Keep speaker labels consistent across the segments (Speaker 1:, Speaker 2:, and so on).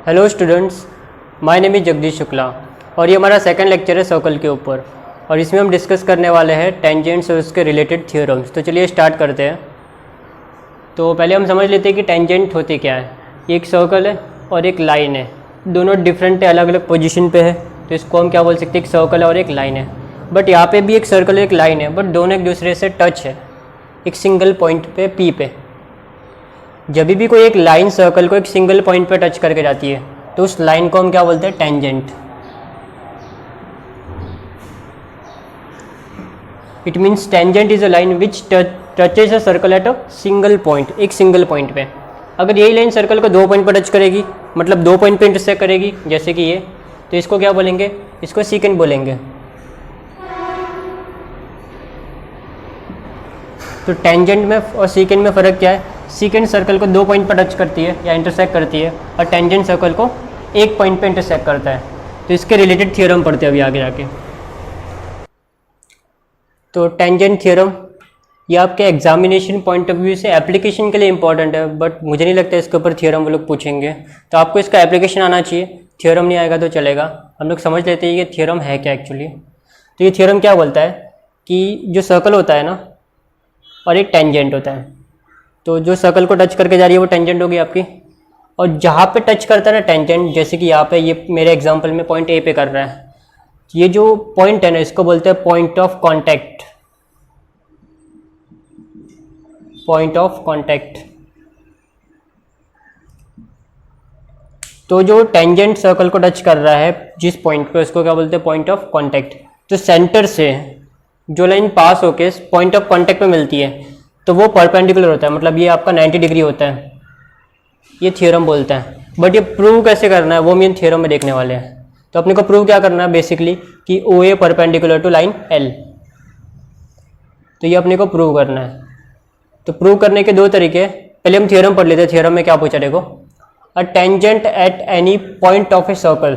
Speaker 1: Hello students, my name is Jagdish Shukla और ये हमारा सेकंड लेक्चर है सर्कल के ऊपर और इसमें हम डिस्कस करने वाले हैं टेंजेंट्स और उसके रिलेटेड थियोरम्स। तो चलिए स्टार्ट करते हैं। तो पहले हम समझ लेते हैं कि टेंजेंट होते क्या है। ये एक सर्कल है और एक लाइन है, दोनों डिफरेंट है, अलग अलग पोजीशन पे है, तो इसको हम क्या बोल सकते हैं, एक सर्कल है और एक लाइन है। बट यहाँ पे भी एक सर्कल और एक लाइन है, बट दोनों एक दूसरे से टच है एक सिंगल पॉइंट पे, पी पे। जब भी कोई एक लाइन सर्कल को एक सिंगल पॉइंट पे टच करके जाती है तो उस लाइन को हम क्या बोलते हैं, tangent. It means tangent is a line which touches a circle at a single point, एक सिंगल पॉइंट पे। अगर यही लाइन सर्कल को दो पॉइंट पर टच करेगी, मतलब दो पॉइंट पे इंटरसेक्ट करेगी, जैसे कि ये, तो इसको क्या बोलेंगे, इसको सीकेंट बोलेंगे। तो टेंजेंट में और सीकेंट में फ़र्क क्या है? सीकेंट सर्कल को दो पॉइंट पर टच करती है या इंटरसेक्ट करती है और टेंजेंट सर्कल को एक पॉइंट पे इंटरसेक्ट करता है। तो इसके रिलेटेड थ्योरम पढ़ते हैं अभी आगे जाके। तो टेंजेंट थ्योरम ये आपके एग्जामिनेशन पॉइंट ऑफ व्यू से एप्लीकेशन के लिए इंपॉर्टेंट है, बट मुझे नहीं लगता इसके ऊपर थ्योरम वो लोग पूछेंगे। तो आपको इसका एप्लीकेशन आना चाहिए, थ्योरम नहीं आएगा तो चलेगा। हम लोग समझ लेते हैं ये थ्योरम है क्या एक्चुअली। तो ये थ्योरम क्या बोलता है कि जो सर्कल होता है ना और एक टेंजेंट होता है, तो जो सर्कल को टच करके जा रही है वो टेंजेंट होगी आपकी, और जहाँ पे टच करता है ना टेंजेंट, जैसे कि यहाँ पे ये मेरे एग्जांपल में पॉइंट ए पे कर रहा है, ये जो पॉइंट है ना इसको बोलते हैं point of contact. Point of contact. तो जो टेंजेंट सर्कल को टच कर रहा है जिस पॉइंट पे, उसको क्या बोलते हैं, पॉइंट ऑफ कांटेक्ट। तो सेंटर से जो लाइन पास होके पॉइंट ऑफ कांटेक्ट पे मिलती है तो वो परपेंडिकुलर होता है, मतलब ये आपका 90 डिग्री होता है, ये थ्योरम बोलता है। बट ये प्रूव कैसे करना है वो हम थ्योरम में देखने वाले हैं। तो अपने को प्रूव क्या करना है बेसिकली कि ओ ए परपेंडिकुलर टू लाइन एल, तो ये अपने को प्रूव करना है। तो प्रूव करने के दो तरीके, पहले हम थ्योरम पढ़ लेते हैं। थ्योरम में क्या पूछा देखो, a tangent at any point of a circle,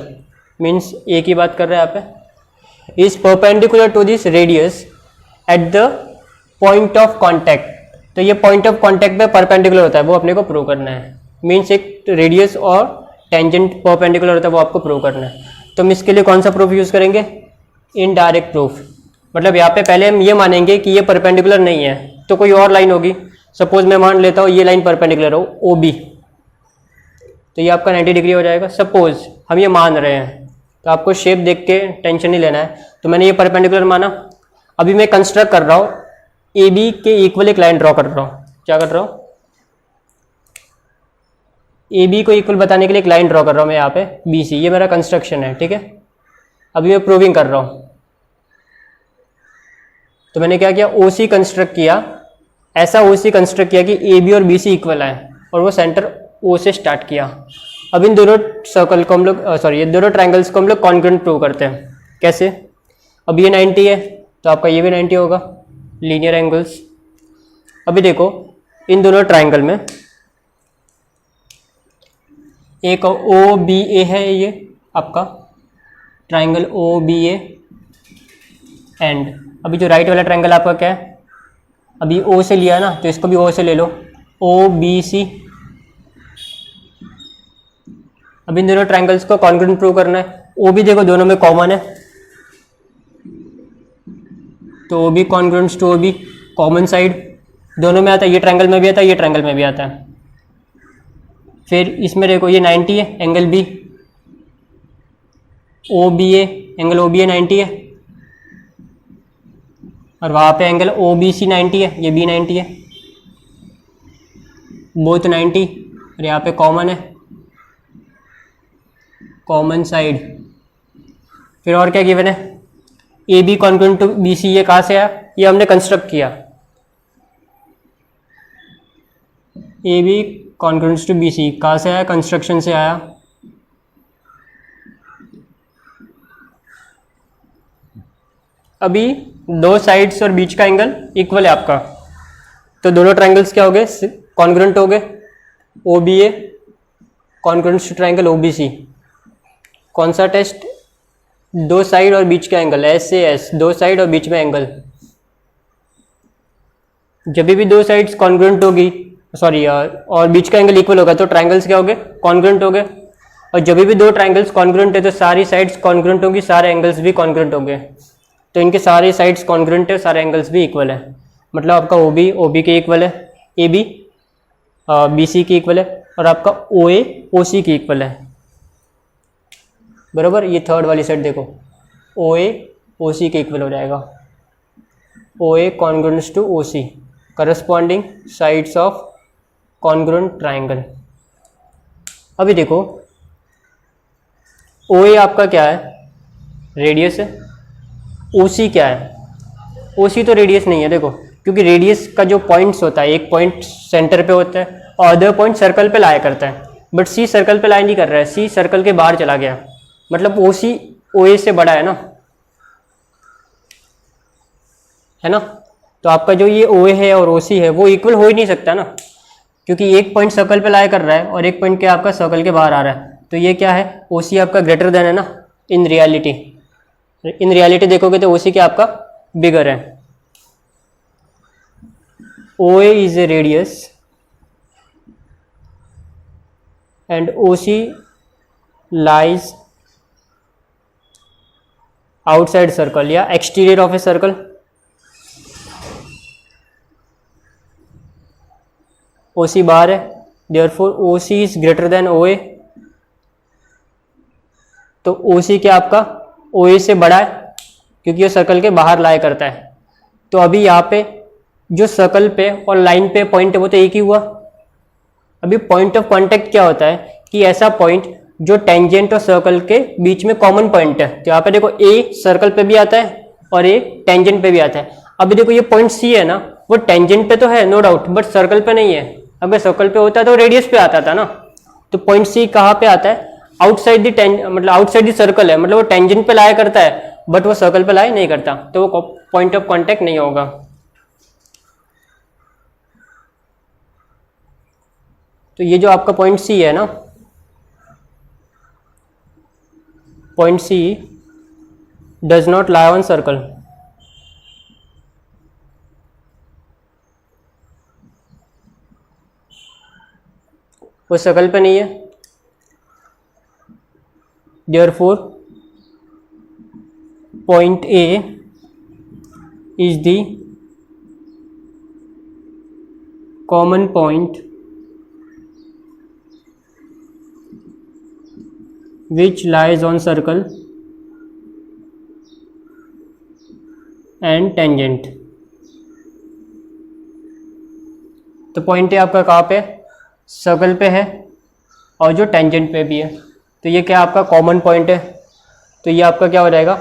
Speaker 1: means एक ही बात कर रहे हैं यहाँ पे, is perpendicular to this radius at the point of contact. तो ये पॉइंट ऑफ कॉन्टैक्ट पे परपेंडिकुलर होता है, वो अपने को प्रूव करना है। मीन्स एक रेडियस और टेंजेंट परपेंडिकुलर होता है, वो आपको प्रूव करना है। तो हम इसके लिए कौन सा प्रूफ यूज़ करेंगे, इनडायरेक्ट प्रूफ। मतलब यहाँ पे पहले हम ये मानेंगे कि ये परपेंडिकुलर नहीं है तो कोई और लाइन होगी। सपोज मैं मान लेता हूँ ये लाइन परपेंडिकुलर हो ओ बी, तो ये आपका 90 डिग्री हो जाएगा। सपोज हम ये मान रहे हैं, तो आपको शेप देख के टेंशन नहीं लेना है। तो मैंने ये परपेंडिकुलर माना, अभी मैं कंस्ट्रक्ट कर रहा हूँ ए बी के इक्वल एक लाइन ड्रॉ कर रहा हूँ। क्या कर रहा हूँ, ए बी को इक्वल बताने के लिए एक लाइन ड्रॉ कर रहा हूँ मैं यहाँ पे बी सी, ये मेरा कंस्ट्रक्शन है, ठीक है। अभी मैं प्रूविंग कर रहा हूँ। तो मैंने क्या किया, ओ सी कंस्ट्रक्ट किया, ऐसा ओ सी कंस्ट्रक्ट किया कि ए बी और बी सी इक्वल है और वो सेंटर ओ से स्टार्ट किया। अब इन दोनों सर्कल को हम लोग ये दोनों ट्राइंगल्स को हम लोग कॉन्ग्रुएंट प्रूव करते हैं। कैसे, अब ये 90 है तो आपका ये भी 90 होगा, लीनियर एंगल्स। अभी देखो इन दोनों ट्राइंगल में एक ओ बी ए है, ये आपका triangle O B A and अभी जो राइट वाला ट्राइंगल आपका क्या है, अभी ओ से लिया ना तो इसको भी ओ से ले लो, ओ बी सी। अब इन दोनों ट्राइंगल्स को कॉन्ग्रुएंट प्रूव करना है। ओ भी देखो दोनों में कॉमन है, तो O B congruent to O B, common side दोनों में आता है, ये ट्रायंगल में भी आता है, ये ट्रायंगल में भी आता है। फिर इसमें देखो ये 90 है, एंगल बी ओ बी ए, एंगल ओ बी ए 90 है, और वहाँ पे एंगल ओ बी सी 90 है, ये बी 90 है, बोथ 90, और यहाँ पे कॉमन है, कॉमन साइड। फिर और क्या गिवन है, A B congruent to B C, ये कहाँ से आया, ये हमने कंस्ट्रक्ट किया, A B congruent to B C कहाँ से आया, कंस्ट्रक्शन से आया। अभी दो साइड्स और बीच का एंगल इक्वल है आपका, तो दोनों ट्रायंगल्स क्या हो गए, कॉन्ग्रुएंट हो गए। O B A congruent to triangle O B C. कौन सा टेस्ट, दो साइड और बीच का एंगल, एस से एस, दो साइड और बीच में एंगल। जब भी दो साइड्स कॉन्ग्रुएंट होगी, सॉरी और बीच का एंगल इक्वल होगा तो ट्रायंगल्स क्या हो गए, कॉन्ग्रुएंट हो गए। और जब भी दो ट्राइंगल्स कॉन्ग्रुएंट है तो सारी साइड्स कॉन्ग्रुएंट होंगी, सारे एंगल्स भी कॉन्ग्रुएंट होंगे। तो इनके सारे साइड्स कॉन्ग्रुएंट है, सारे एंगल्स भी इक्वल है, मतलब आपका ओ बी के इक्वल है, ए बी बी सी की इक्वल है, और आपका ओ ए ओ सी की इक्वल है, बराबर। ये थर्ड वाली साइड देखो, ओ ए ओ सी के इक्वल हो जाएगा, O A congruent to O C, corresponding sides of congruent triangle. अभी देखो ओ ए आपका क्या है, रेडियस है, ओ सी क्या है, ओ सी तो रेडियस नहीं है देखो, क्योंकि रेडियस का जो पॉइंट्स होता है, एक पॉइंट सेंटर पे होता है और अदर पॉइंट सर्कल पे लाया करता है, बट सी सर्कल पे लाया नहीं कर रहा है, सी सर्कल के बाहर चला गया, मतलब ओ सी ओ ए से बड़ा है ना, है ना। तो आपका जो ये ओ ए है और ओ सी है वो इक्वल हो ही नहीं सकता ना, क्योंकि एक पॉइंट सर्कल पे लाया कर रहा है और एक पॉइंट क्या आपका सर्कल के बाहर आ रहा है, तो ये क्या है, ओ सी आपका ग्रेटर देन है ना इन रियलिटी। इन रियलिटी देखोगे तो ओ सी क्या आपका बिगर है। O A is a radius and OC lies outside circle या exterior of a circle। OC बाहर है, therefore OC is greater than OA। तो OC क्या आपका OA से बड़ा है, क्योंकि ये सर्कल के बाहर लाया करता है। तो अभी यहाँ पे जो सर्कल पे और लाइन पे पॉइंट है वो तो एक ही हुआ। अभी पॉइंट ऑफ कांटेक्ट क्या होता है कि ऐसा पॉइंट जो टेंजेंट और सर्कल के बीच में कॉमन पॉइंट है। तो यहाँ पे देखो ए सर्कल पे भी आता है और ए टेंजेंट पे भी आता है। अभी देखो ये पॉइंट सी है ना, वो टेंजेंट पे तो है नो डाउट, बट सर्कल पे नहीं है। अगर सर्कल पे होता तो रेडियस पे आता था ना। तो पॉइंट सी कहाँ पे आता है, आउटसाइड द मतलब आउटसाइड द सर्कल है, मतलब वो टेंजेंट पे लाया करता है बट वो सर्कल पे लाया नहीं करता, तो वो पॉइंट ऑफ कॉन्टेक्ट नहीं होगा। तो ये जो आपका पॉइंट सी है ना, point C does not lie on circle. वो सर्कल पे नहीं है, therefore point A is the common point which lies on circle and tangent। तो पॉइंट है आपका कहाँ पे, सर्कल पे है और जो टेंजेंट पे भी है। तो ये क्या आपका कॉमन पॉइंट है, तो ये आपका क्या हो जाएगा,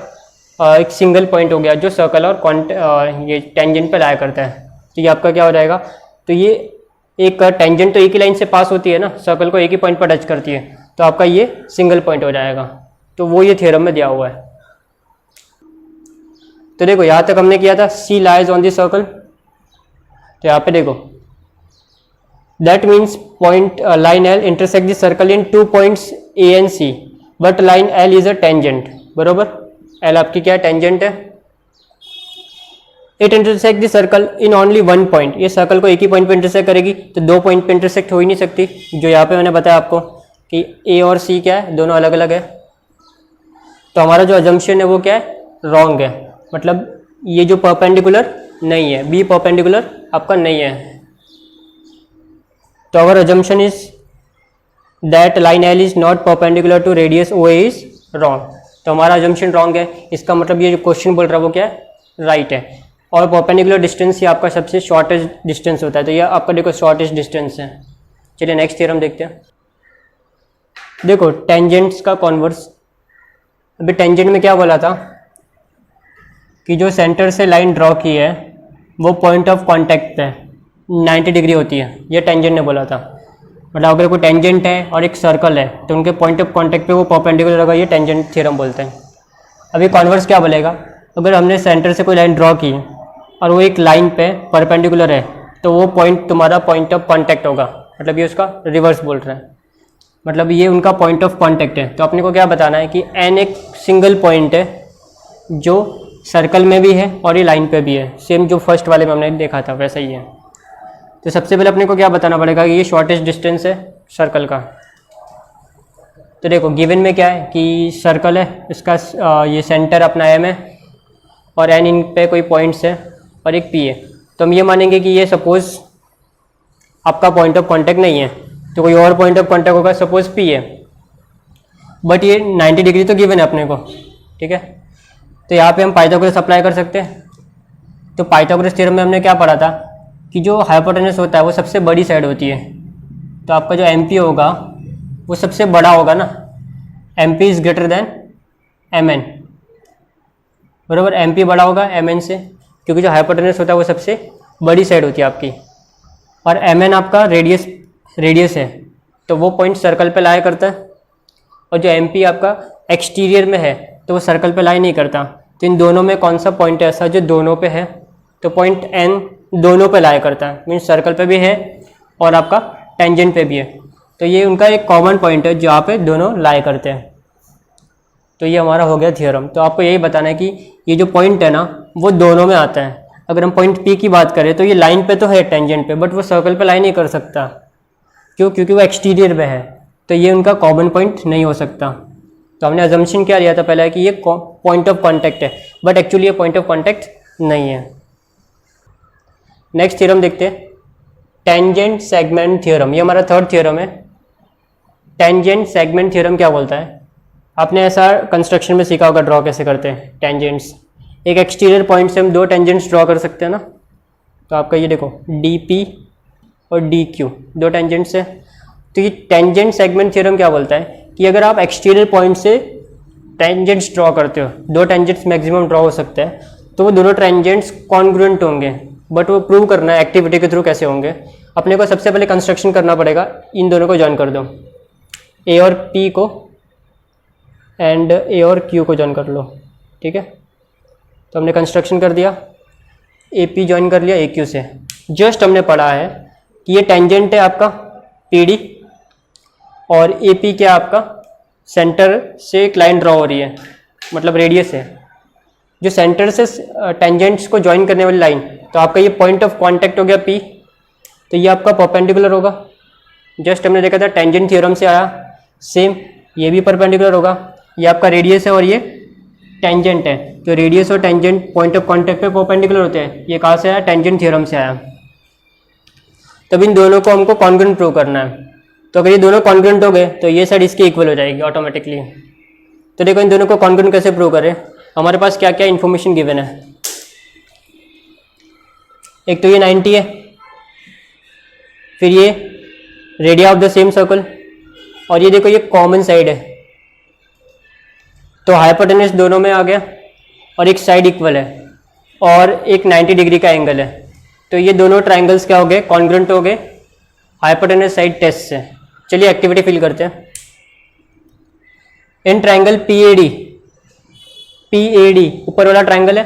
Speaker 1: एक सिंगल पॉइंट हो गया जो सर्कल और ये टेंजेंट पे लाया करता है। तो ये आपका क्या हो जाएगा, तो ये एक टेंजेंट तो एक ही लाइन से पास होती है ना, सर्कल को एक ही पॉइंट पर टच करती है, तो आपका ये सिंगल पॉइंट हो जाएगा। तो वो ये थ्योरम में दिया हुआ है। तो देखो यहाँ तक हमने किया था C lies on the circle. तो यहाँ पे देखो that means point line L intersect the circle in 2 points A and C, but line L is a tangent, बरोबर। एल आपकी क्या टेंजेंट है। It intersect the circle in only 1 point, ये circle को एक ही पॉइंट पे इंटरसेक्ट करेगी, तो 2 पॉइंट पे इंटरसेक्ट हो ही नहीं सकती। जो यहाँ पे मैंने बताया आपको कि ए और सी क्या है, दोनों अलग अलग है। तो हमारा जो अजम्पशन है वो क्या है, रॉन्ग है, मतलब ये जो परपेंडिकुलर नहीं है, बी परपेंडिकुलर आपका नहीं है। तो our assumption is that line L is not perpendicular to radius O A is wrong. तो हमारा अजम्पशन रॉन्ग है। इसका मतलब ये जो क्वेश्चन बोल रहा है वो क्या है, राइट है। और परपेंडिकुलर डिस्टेंस ही आपका सबसे शॉर्टेस्ट डिस्टेंस होता है, तो ये आपका देखो शॉर्टेस्ट डिस्टेंस है। चलिए नेक्स्ट थ्योरम देखते हैं। देखो टेंजेंट्स का कॉन्वर्स। अभी टेंजेंट में क्या बोला था कि जो सेंटर से लाइन ड्रॉ की है वो पॉइंट ऑफ कांटेक्ट पे 90 डिग्री होती है, ये टेंजेंट ने बोला था। मतलब अगर कोई टेंजेंट है और एक सर्कल है तो उनके पॉइंट ऑफ कांटेक्ट पे वो परपेंडिकुलर होगा, ये टेंजेंट थ्योरम बोलते हैं। अभी कॉन्वर्स क्या बोलेगा, अगर हमने सेंटर से कोई लाइन ड्रॉ की और वो एक लाइन पे परपेंडिकुलर है तो वो पॉइंट तुम्हारा पॉइंट ऑफ कांटेक्ट होगा, मतलब ये उसका रिवर्स बोल रहा है, मतलब ये उनका पॉइंट ऑफ कांटेक्ट है। तो अपने को क्या बताना है कि एन एक सिंगल पॉइंट है जो सर्कल में भी है और ये लाइन पे भी है, सेम जो फर्स्ट वाले में हमने देखा था वैसा ही है। तो सबसे पहले अपने को क्या बताना पड़ेगा कि ये शॉर्टेस्ट डिस्टेंस है सर्कल का। तो देखो गिवन में क्या है कि सर्कल है, इसका ये सेंटर अपना एम है और एन इन पे कोई पॉइंट्स है और एक पी है। तो हम ये मानेंगे कि ये सपोज आपका पॉइंट ऑफ कांटेक्ट नहीं है, तो कोई और पॉइंट ऑफ कांटेक्ट होगा, सपोज पी है, बट ये 90 डिग्री तो गिवन है अपने को, ठीक है। तो यहाँ पे हम पाइथागोरस अप्लाई कर सकते हैं। तो पाइथागोरस थ्योरम में हमने क्या पढ़ा था कि जो हाइपोटेनस होता है वो सबसे बड़ी साइड होती है। तो आपका जो एम पी होगा वो सबसे बड़ा होगा ना, M P is greater than M N, बराबर। एम पी बड़ा होगा एम एन से, क्योंकि जो हाइपोटेनस होता है वो सबसे बड़ी साइड होती है आपकी, और एम एन आपका रेडियस है, तो वो पॉइंट सर्कल पे लाया करता है। और जो एम पी आपका एक्सटीरियर में है तो वो सर्कल पे लाई नहीं करता। तो इन दोनों में कौन सा पॉइंट है ऐसा जो दोनों पे है, तो पॉइंट एन दोनों पे लाया करता है, मीन्स सर्कल पे भी है और आपका टेंजेंट पे भी है। तो ये उनका एक कॉमन पॉइंट है जहाँ पे दोनों लाया करते हैं। तो ये हमारा हो गया थ्योरम। तो आपको यही बताना है कि ये जो पॉइंट है ना वो दोनों में आता है। अगर हम पॉइंट पी की बात करें तो ये लाइन पे तो है टेंजेंट पे, बट वो सर्कल पे लाई नहीं कर सकता। क्यों? क्योंकि वो एक्सटीरियर में है, तो ये उनका कॉमन पॉइंट नहीं हो सकता। तो हमने अजम्पशन क्या लिया था पहले कि ये पॉइंट ऑफ कांटेक्ट है, बट एक्चुअली ये पॉइंट ऑफ कांटेक्ट नहीं है। नेक्स्ट थ्योरम देखते हैं, टेंजेंट सेगमेंट थ्योरम। ये हमारा थर्ड थ्योरम है। टेंजेंट सेगमेंट थ्योरम क्या बोलता है? आपने ऐसा कंस्ट्रक्शन में सीखा होगा, ड्रॉ कैसे करते हैं टेंजेंट्स। एक एक्सटीरियर पॉइंट से हम दो टेंजेंट्स ड्रॉ कर सकते हैं ना। तो आपका ये देखो डी पी और डी क्यू दो टेंजेंट्स है। तो ये टेंजेंट सेगमेंट थ्योरम क्या बोलता है कि अगर आप एक्सटीरियर पॉइंट से टेंजेंट्स ड्रॉ करते हो, दो टेंजेंट्स मैक्सिमम ड्रॉ हो सकते हैं, तो वो दोनों टेंजेंट्स कॉन्ग्रुएंट होंगे। बट वो प्रूव करना है एक्टिविटी के थ्रू कैसे होंगे। अपने को सबसे पहले कंस्ट्रक्शन करना पड़ेगा, इन दोनों को ज्वाइन कर दो, ए और पी को एंड ए और क्यू को ज्वाइन कर लो, ठीक है। तो हमने कंस्ट्रक्शन कर दिया, ए पी ज्वाइन कर लिया ए क्यू से। जस्ट हमने पढ़ा है कि ये टेंजेंट है आपका पी डी और ए पी क्या आपका सेंटर से एक लाइन ड्रॉ हो रही है, मतलब रेडियस है जो सेंटर से टेंजेंट्स को ज्वाइन करने वाली लाइन। तो आपका ये पॉइंट ऑफ कांटेक्ट हो गया पी, तो ये आपका परपेंडिकुलर होगा। जस्ट हमने देखा था टेंजेंट थ्योरम से आया, सेम ये भी परपेंडिकुलर होगा। ये आपका रेडियस है और ये टेंजेंट है, तो रेडियस और टेंजेंट पॉइंट ऑफ कांटेक्ट पे परपेंडिकुलर होते हैं। ये कहाँ से आया? टेंजेंट थ्योरम से आया। तब इन दोनों को हमको कॉन्ग्रुएंट प्रूव करना है। तो अगर ये दोनों कॉन्ग्रुएंट हो गए तो ये साइड इसके इक्वल हो जाएगी ऑटोमेटिकली। तो देखो इन दोनों को कॉन्ग्रुएंट कैसे प्रूव करें, हमारे पास क्या क्या इन्फॉर्मेशन गिवन है। एक तो ये 90 है, फिर ये radio of the same circle, और ये देखो ये कॉमन साइड है, तो हाइपोटेनस दोनों में आ गया और एक साइड इक्वल है और एक 90 डिग्री का एंगल है। तो ये दोनों ट्राइंगल्स क्या हो गए? कॉन्ग्रुएंट हो गए हाइपोटेनस साइड टेस्ट से। चलिए एक्टिविटी फिल करते हैं। In triangle P A D ऊपर वाला ट्राइंगल है,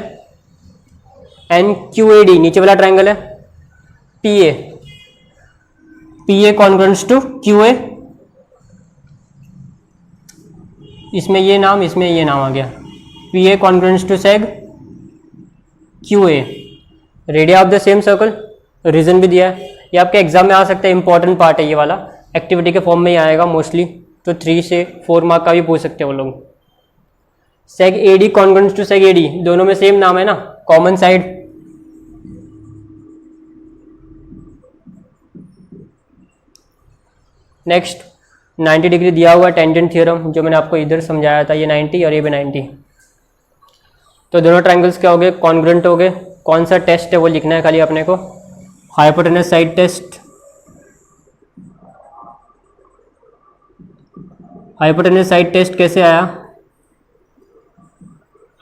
Speaker 1: एंड क्यू ए डी नीचे वाला ट्राइंगल है, P A congruents to Q A. इसमें ये नाम, इसमें ये नाम आ गया, पी ए congruents to seg Q A. Radii of the same circle, reason भी दिया है। ये आपके एग्जाम में आ सकता है, इंपॉर्टेंट पार्ट है ये वाला, एक्टिविटी के फॉर्म में ही आएगा मोस्टली, तो 3 से 4 मार्क का भी पूछ सकते हैं वो लोग। Seg A D congruents to seg A D, दोनों में सेम नाम है ना, कॉमन साइड। नेक्स्ट 90 डिग्री दिया हुआ टेंजेंट थ्योरम, जो मैंने आपको इधर समझाया था, ये 90 और ये भी 90। तो दोनों ट्राइंगल्स क्या हो गए? कॉन्ग्रुएंट हो गए। कौन सा टेस्ट है वो लिखना है खाली अपने को, hypotenuse side test. Hypotenuse side test कैसे आया?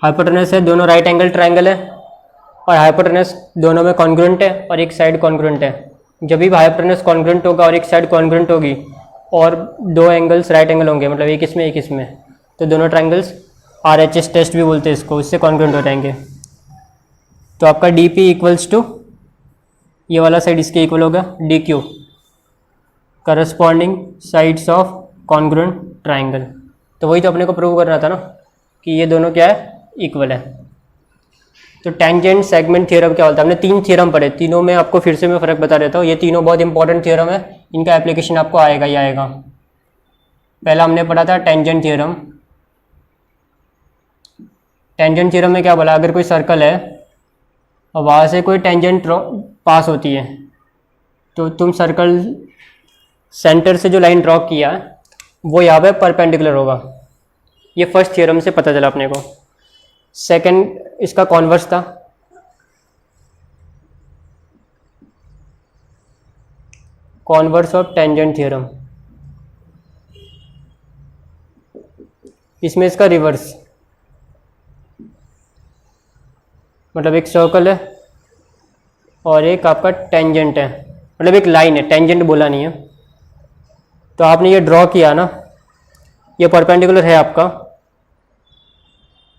Speaker 1: हाइपोटेनस है, दोनों राइट एंगल ट्राइंगल है और हाइपोटेनस दोनों में कॉन्ग्रुएंट है और एक साइड कॉन्ग्रुएंट है। जब भी हाइपोटेनस कॉन्ग्रुएंट होगा और एक साइड कॉन्ग्रुएंट होगी और दो एंगल्स राइट एंगल होंगे, मतलब एक इसमें, तो दोनों ट्राइंगल्स RHS टेस्ट भी बोलते हैं इसको, इससे कॉन्ग्रुएंट हो जाएंगे। तो आपका DP इक्वल्स टू ये वाला साइड इसके इक्वल होगा DQ, corresponding sides of congruent triangle. तो वही तो अपने को प्रूव करना था ना कि ये दोनों क्या है? इक्वल है। तो टेंजेंट सेगमेंट थ्योरम क्या होता है? हमने 3 थ्योरम पढ़े, तीनों में आपको फिर से मैं फ़र्क बता देता हूँ। ये तीनों बहुत इंपॉर्टेंट थ्योरम है, इनका एप्लीकेशन आपको आएगा ही आएगा। पहला हमने पढ़ा था टेंजेंट थ्योरम। टेंजेंट थ्योरम में क्या बोला, अगर कोई सर्कल है और वहाँ से कोई टेंजेंट पास होती है तो तुम सर्कल सेंटर से जो लाइन ड्रॉ किया वो यहाँ पे परपेंडिकुलर होगा। ये फर्स्ट थ्योरम से पता चला अपने को। सेकंड इसका कॉन्वर्स था, कॉन्वर्स ऑफ टेंजेंट थ्योरम। इसमें इसका रिवर्स, मतलब एक सर्कल है और एक आपका टेंजेंट है, मतलब एक लाइन है, टेंजेंट बोला नहीं है। तो आपने ये ड्रॉ किया ना, ये परपेंडिकुलर है आपका,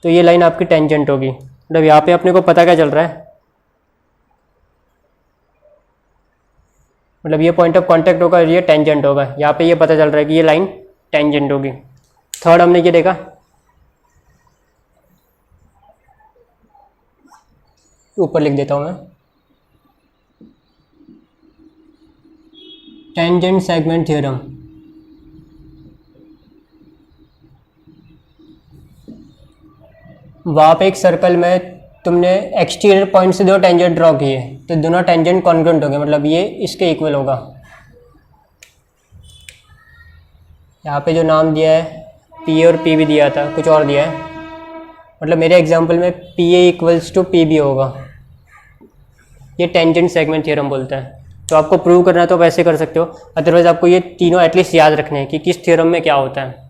Speaker 1: तो ये लाइन आपकी टेंजेंट होगी। मतलब यहाँ पे अपने को पता क्या चल रहा है, मतलब ये पॉइंट ऑफ कांटेक्ट होगा, ये टेंजेंट होगा। यहाँ पे ये पता चल रहा है कि ये लाइन टेंजेंट होगी। थर्ड हमने ये देखा, ऊपर लिख देता हूँ मैं, टेंजेंट सेगमेंट थ्योरम। वहाँ पे एक सर्कल में तुमने एक्सटीरियर पॉइंट से दो टेंजेंट ड्रॉ किए, तो दोनों टेंजेंट कॉन्ग्रुएंट हो गए, मतलब ये इसके इक्वल होगा। यहाँ पे जो नाम दिया है पी और पी भी दिया था, कुछ और दिया है, मतलब मेरे एग्जांपल में P A equals to P B होगा। ये टेंजेंट सेगमेंट थ्योरम बोलता है। तो आपको प्रूव करना है तो आप ऐसे कर सकते हो, अदरवाइज आपको ये तीनों एटलीस्ट याद रखने हैं कि किस थ्योरम में क्या होता है।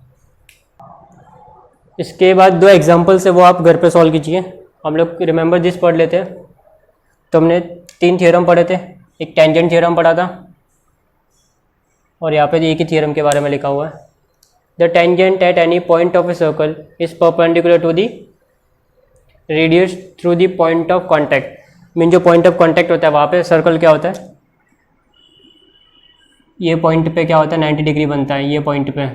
Speaker 1: इसके बाद दो एग्जांपल्स है, वो आप घर पे सॉल्व कीजिए। हम लोग रिमेंबर दिस पढ़ लेते हैं। तो हमने 3 थ्योरम पढ़े थे, एक टेंजेंट थ्योरम पढ़ा था और यहाँ पे एक ही थ्योरम के बारे में लिखा हुआ है, the tangent at any point of a circle is perpendicular to the radius through the point of contact. Mean जो पॉइंट ऑफ कॉन्टैक्ट होता है वहाँ पे सर्कल क्या होता है, ये पॉइंट पे क्या होता है 90 डिग्री बनता है, ये पॉइंट पे।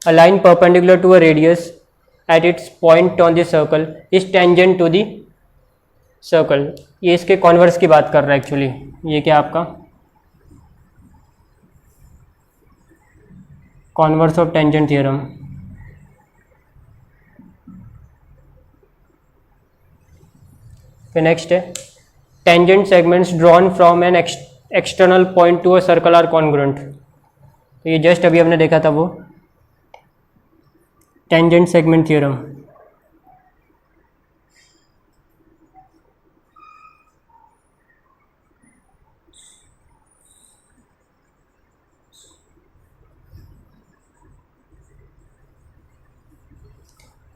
Speaker 1: A line perpendicular to a radius at its point on the circle is tangent to the circle। ये इसके कॉन्वर्स की बात कर रहा है एक्चुअली। ये क्या आपका कॉन्वर्स ऑफ टेंजेंट थ्योरम। फिर नेक्स्ट है tangent segments drawn from an external point to a circle are congruent. तो ये जस्ट अभी हमने देखा था वो tangent segment theorem.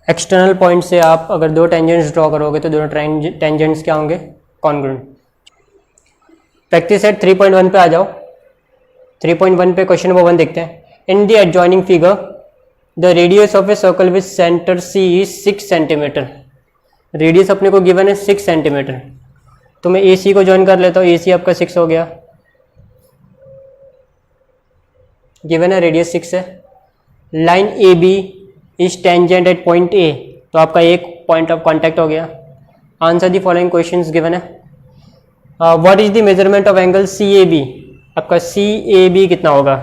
Speaker 1: External point से आप अगर दो टेंजेंट्स ड्रॉ करोगे तो दोनों टेंजेंट्स क्या होंगे, कॉन्ग्रुएंट। प्रैक्टिस सेट 3.1 पे आ जाओ। 3.1 पे क्वेश्चन नंबर 1 देखते हैं। In the adjoining figure the radius of a circle with centre C is 6 centimetre. Radius अपने को गिवन है 6 सेंटीमीटर। तो मैं ए सी को ज्वाइन कर लेता हूँ, ए सी आपका 6 हो गया, गिवन है रेडियस 6 है। Line A B is tangent at point A, तो आपका एक पॉइंट ऑफ कॉन्टैक्ट हो गया। Answer the following questions given है। What is the measurement of angle C A B. आपका सी ए बी कितना होगा,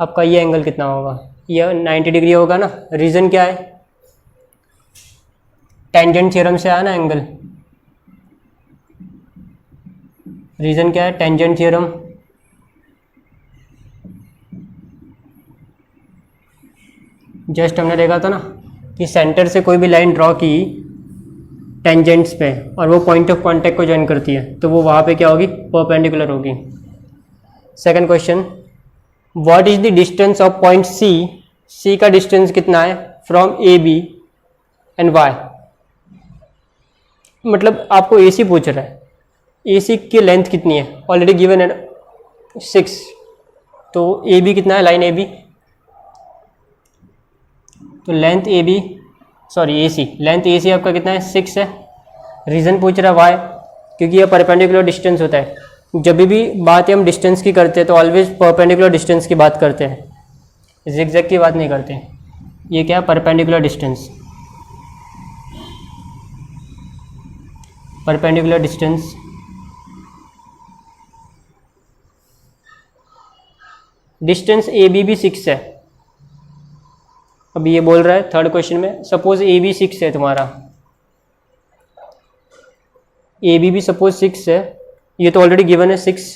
Speaker 1: आपका ये एंगल कितना होगा, ये 90 डिग्री होगा ना। रीजन क्या है, टेंजेंट थ्योरम से आया ना एंगल। रीजन क्या है, टेंजेंट थ्योरम। जस्ट हमने देखा था ना कि सेंटर से कोई भी लाइन ड्रॉ की टेंजेंट्स पे और वो पॉइंट ऑफ कांटेक्ट को ज्वाइन करती है, तो वो वहाँ पे क्या होगी, परपेंडिकुलर होगी। Second question, what is the distance of point C. C का डिस्टेंस कितना है from A B and Y. मतलब आपको ए सी पूछ रहा है, ए सी की लेंथ कितनी है, ऑलरेडी गिवन है 6, तो ए बी कितना है, लाइन ए बी, तो length A B sorry A C, length A C आपका कितना है 6 है। रीज़न पूछ रहा है वाई, क्योंकि यह परपेंडिकुलर डिस्टेंस होता है। जब भी बात हम डिस्टेंस की करते हैं तो ऑलवेज परपेंडिकुलर डिस्टेंस की बात करते हैं, जिगजैग की बात नहीं करते। ये क्या है, perpendicular distance. Perpendicular distance distance A B भी 6 है। अभी ये बोल रहा है थर्ड क्वेश्चन में, सपोज ए बी 6 है तुम्हारा, ए बी भी सपोज 6 है, ये तो ऑलरेडी गिवन है 6,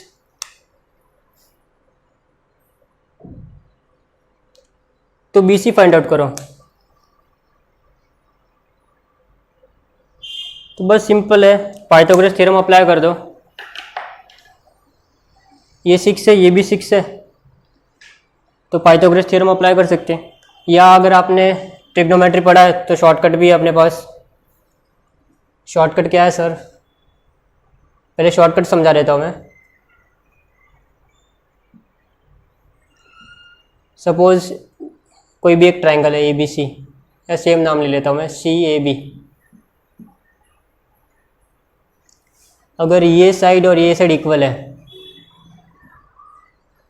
Speaker 1: तो बी सी फाइंड आउट करो। तो बस सिंपल है, पाइथागोरस थ्योरम अप्लाई कर दो। ये 6 है, ये भी 6 है, तो पाइथागोरस थ्योरम अप्लाई कर सकते हैं। या अगर आपने ट्रिग्नोमेट्री पढ़ा है तो शॉर्टकट भी है अपने पास। शॉर्टकट क्या है सर? पहले शॉर्टकट समझा देता हूँ मैं। सपोज कोई भी एक ट्रायंगल है ए बी सी, या सेम नाम ले लेता हूँ मैं, सी ए बी। अगर ये साइड और ये साइड इक्वल है,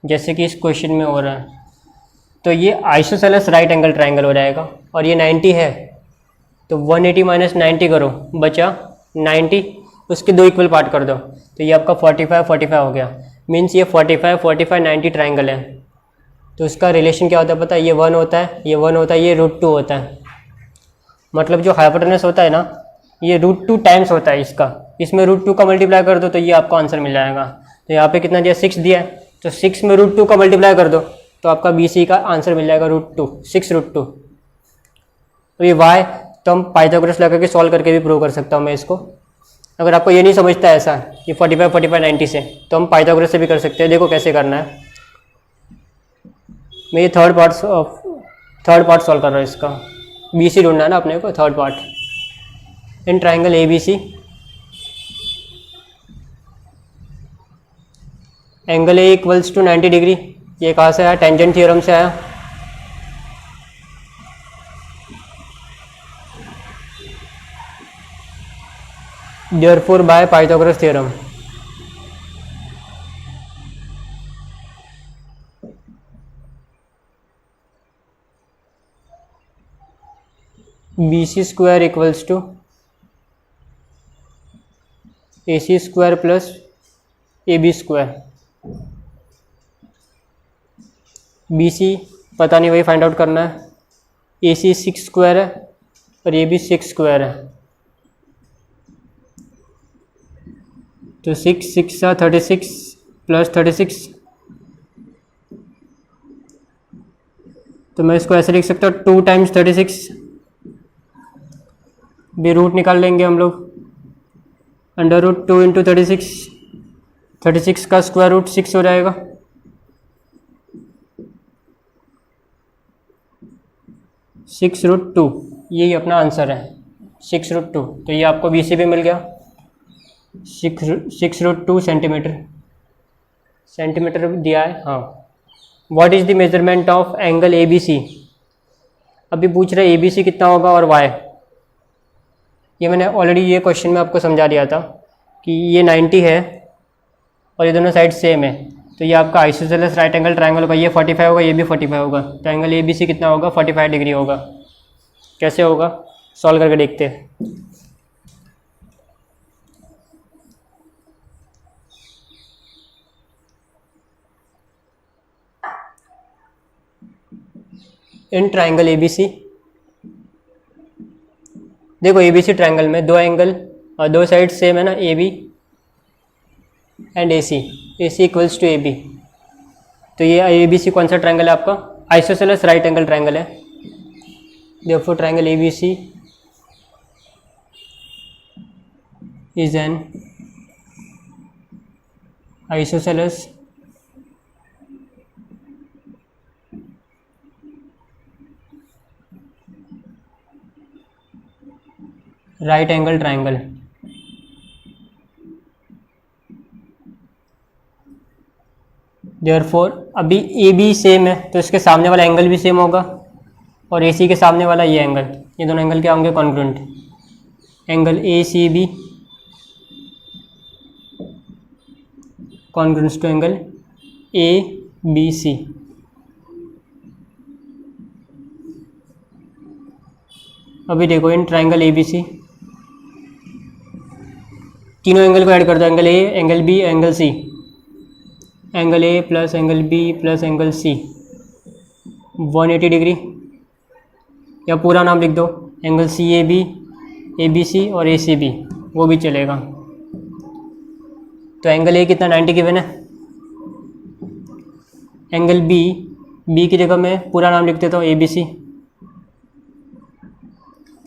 Speaker 1: जैसे कि इस क्वेश्चन में हो रहा है, तो ये आइसोसेलेस राइट एंगल ट्रायंगल हो जाएगा। और ये 90 है, तो 180 माइनस 90 करो, बचा 90, उसके दो इक्वल पार्ट कर दो, तो ये आपका 45 45 हो गया। मीन्स ये 45 45 90 ट्रायंगल है। तो उसका रिलेशन क्या होता है पता है? ये 1 होता है, ये 1 होता है, ये √2 होता है। मतलब जो हाइपोटेनस होता है ना, ये √2 टाइम्स होता है इसका। इसमें √2 का मल्टीप्लाई कर दो तो ये आपका आंसर मिल जाएगा। तो यहाँ पे कितना दिया? 6 दिया है, तो 6 में √2 का मल्टीप्लाई कर दो तो आपका बी सी का आंसर मिल जाएगा √2, 6√2। तो ये वाई तो हम पाइथागोरस लगा के सॉल्व करके भी प्रूव कर सकता हूँ मैं इसको। अगर आपको ये नहीं समझता ऐसा कि 45 45 90 से, तो हम पाइथागोरस से भी कर सकते हैं। देखो कैसे करना है। मैं ये थर्ड पार्ट सॉल्व कर रहा हूँ इसका। बी सी ढूंढना है ना अपने को, third part. In triangle A B C, angle A equals to 90 degree. ये कहाँ से आया? टेंजेंट थ्योरम से आया। Therefore by Pythagoras theorem. B C square equals to A C square plus A B square. B C पता नहीं, वही find out करना है। ए सी 6 स्क्वायर है और ये भी 6 स्क्वायर है, तो 6 6 36 प्लस 36। तो मैं इसको ऐसे लिख सकता हूँ 2 टाइम्स 36, भी रूट निकाल लेंगे हम लोग। √2 इंटू 36, 36 का स्क्वायर रूट 6 हो जाएगा। (6√2) यही अपना आंसर है, 6√2। तो ये आपको बी सी भी मिल गया, 6√2 सेंटीमीटर दिया है। हाँ, what is the measurement of angle A B C? अभी पूछ रहे ए बी सी कितना होगा और वाई। ये मैंने ऑलरेडी ये क्वेश्चन में आपको समझा दिया था कि ये 90 है और ये दोनों साइड सेम है, तो ये आपका आइसोसेलेस राइट एंगल ट्रायंगल होगा। ये 45 होगा, ये भी 45 होगा, तो एंगल ए बी सी कितना होगा? 45 डिग्री होगा। कैसे होगा? सॉल्व करके देखते हैं। इन ट्रायंगल ए बी सी, देखो ए बी सी ट्रायंगल में दो एंगल और दो साइड सेम है ना, A B and A C equals to A B. तो ये ए बी सी कौन सा ट्रायंगल है आपका? आइसोसेलेस राइट एंगल ट्रायंगल है। Therefore triangle A B C is an isosceles right angle triangle. Therefore अभी ए बी सेम है तो इसके सामने वाला एंगल भी सेम होगा, और ए सी के सामने वाला ये एंगल, ये दोनों एंगल क्या होंगे? Congruent. Angle A C B congruent to angle A B C. अभी देखो इन ट्रायंगल ए बी सी तीनों एंगल को ऐड कर दो, angle A, angle B, angle C. Angle A plus angle B plus angle C 180 degree, या पूरा नाम लिख दो, एंगल सी ए बी सी और ए सी बी, वो भी चलेगा। तो एंगल ए कितना 90 गिवन है। एंगल बी की जगह मैं पूरा नाम लिख देता हूँ A B C,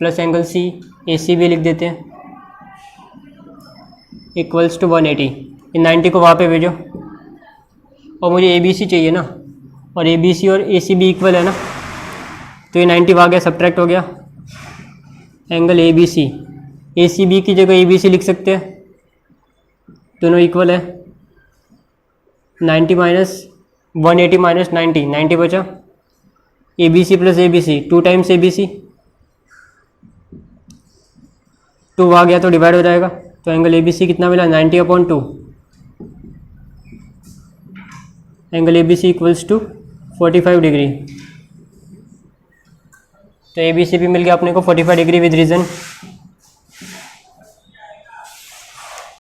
Speaker 1: plus angle C A C B लिख देते हैं, इक्वल्स टू 180। इन 90 को वहाँ पे भेजो, और मुझे ए बी सी चाहिए ना, और ए बी सी और ए सी बी इक्वल है ना, तो ये 90 आ गया, सब्ट्रैक्ट हो गया। एंगल ए सी बी की जगह ए बी सी लिख सकते हैं, दोनों इक्वल है। 90 माइनस 180 माइनस 90 बचा। A B C plus A B C 2 times A B C, 2 आ गया तो डिवाइड हो जाएगा। तो एंगल ए बी सी कितना मिला 90/2, angle A B C equals to 45 degree. तो ए बी सी भी मिल गया अपने को 45 डिग्री विद रीज़न।